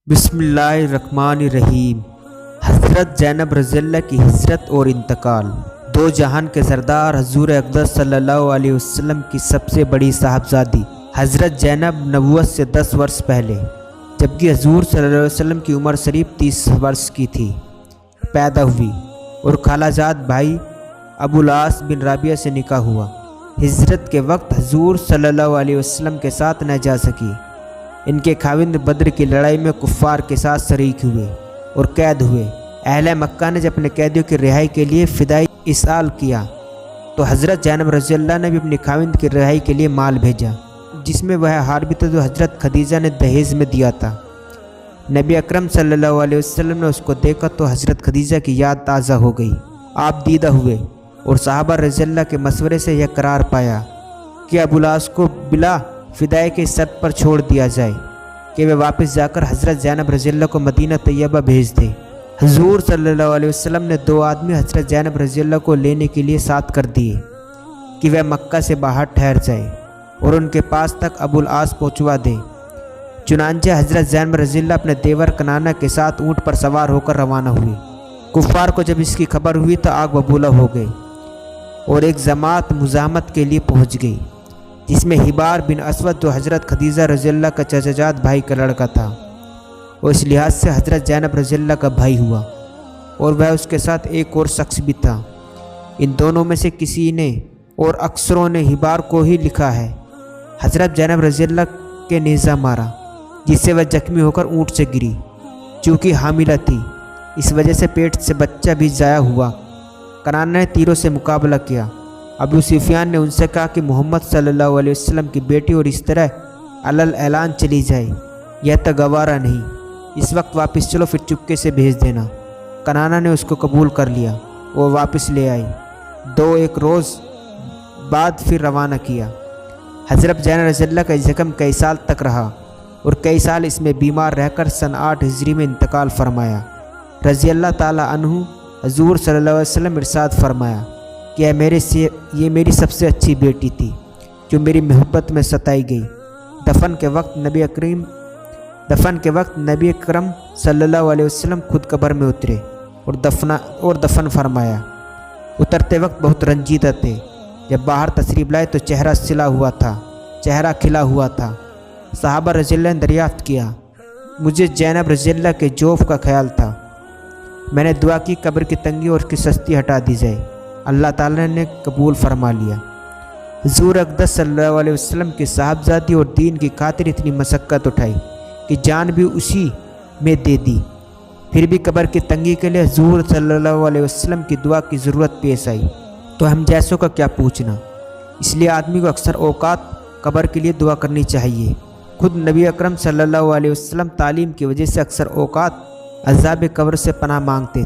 بسم اللہ الرحمن الرحیم۔ حضرت زینب رضی اللہ کی ہجرت اور انتقال۔ دو جہان کے سردار حضور اقدس صلی اللہ علیہ وسلم کی سب سے بڑی صاحبزادی حضرت زینب نبوت سے 10 برس پہلے، جبکہ حضور صلی اللہ علیہ وسلم کی عمر قریب 30 برس کی تھی، پیدا ہوئی اور خالہ جاد بھائی ابو العاص بن رابعہ سے نکاح ہوا۔ ہجرت کے وقت حضور صلی اللہ علیہ وسلم کے ساتھ نہ جا سکی۔ ان کے خاوند بدر کی لڑائی میں کفار کے ساتھ شریک ہوئے اور قید ہوئے۔ اہل مکہ نے جب اپنے قیدیوں کی رہائی کے لیے فدائی اسال کیا تو حضرت زینب رضی اللہ نے بھی اپنی خاوند کی رہائی کے لیے مال بھیجا، جس میں وہ ہار بھی تھا جو حضرت خدیجہ نے دہیز میں دیا تھا۔ نبی اکرم صلی اللہ علیہ وسلم نے اس کو دیکھا تو حضرت خدیجہ کی یاد تازہ ہو گئی۔ آپ دیدہ ہوئے اور صحابہ رضی اللہ کے مشورے سے یہ قرار پایا کہ ابو العاص کو بلا فدائے کی شرط پر چھوڑ دیا جائے کہ وہ واپس جا کر حضرت زینب رضی اللہ کو مدینہ طیبہ بھیج دے۔ حضور صلی اللہ علیہ وسلم نے 2 آدمی حضرت زینب رضی اللہ کو لینے کے لیے ساتھ کر دیے کہ وہ مکہ سے باہر ٹھہر جائے اور ان کے پاس تک ابو العاص پہنچوا دے۔ چنانچہ حضرت زینب رضی اللہ اپنے دیور کنانہ کے ساتھ اونٹ پر سوار ہو کر روانہ ہوئی۔ کفار کو جب اس کی خبر ہوئی تو آگ ببولہ ہو گئے اور ایک جماعت مزاحمت کے لیے پہنچ گئی، جس میں حبار بن اسود جو حضرت خدیجہ رضی اللہ کا چچا جاد بھائی کا لڑکا تھا، وہ اس لحاظ سے حضرت زینب رضی اللہ کا بھائی ہوا، اور وہ اس کے ساتھ ایک اور شخص بھی تھا۔ ان دونوں میں سے کسی نے اور اکثروں نے حبار کو ہی لکھا ہے حضرت زینب رضی اللہ کے نیزہ مارا، جس سے وہ زخمی ہو کر اونٹ سے گری۔ چونکہ حاملہ تھی، اس وجہ سے پیٹ سے بچہ بھی ضائع ہوا۔ کنانہ نے تیروں سے مقابلہ کیا۔ ابو سفیان نے ان سے کہا کہ محمد صلی اللہ علیہ وسلم کی بیٹی اور اس طرح علل اعلان چلی جائے، یہ تو گوارا نہیں، اس وقت واپس چلو پھر چپکے سے بھیج دینا۔ کنانہ نے اس کو قبول کر لیا، وہ واپس لے آئی۔ 2-1 روز بعد پھر روانہ کیا۔ حضرت زینب رضی اللہ کا زخم کئی سال تک رہا اور کئی سال اس میں بیمار رہ کر سن 8 ہجری میں انتقال فرمایا۔ رضی اللہ تعالیٰ عنہ حضور صلی اللہ علیہ وسلم ارشاد فرمایا کہ یہ میری سب سے اچھی بیٹی تھی جو میری محبت میں ستائی گئی۔ دفن کے وقت نبی اکرم صلی اللہ علیہ وسلم خود قبر میں اترے اور دفن فرمایا۔ اترتے وقت بہت رنجیدہ تھے۔ جب باہر تشریف لائے تو چہرہ کھلا ہوا تھا۔ صحابہ رضی اللہ نے دریافت کیا، مجھے زینب رضی اللہ کے جوف کا خیال تھا۔ میں نے دعا کی قبر کی تنگی اور اس کی سستی ہٹا دی جائے۔ اللہ تعالیٰ نے قبول فرما لیا۔ حضور اقدس صلی اللہ علیہ وسلم کی صاحبزادی اور دین کی خاطر اتنی مشقت اٹھائی کہ جان بھی اسی میں دے دی، پھر بھی قبر کی تنگی کے لیے حضور صلی اللہ علیہ وسلم کی دعا کی ضرورت پیش آئی تو ہم جیسوں کا کیا پوچھنا۔ اس لیے آدمی کو اکثر اوقات قبر کے لیے دعا کرنی چاہیے۔ خود نبی اکرم صلی اللہ علیہ وسلم تعلیم کی وجہ سے اکثر اوقات عذاب قبر سے پناہ مانگتے تھے۔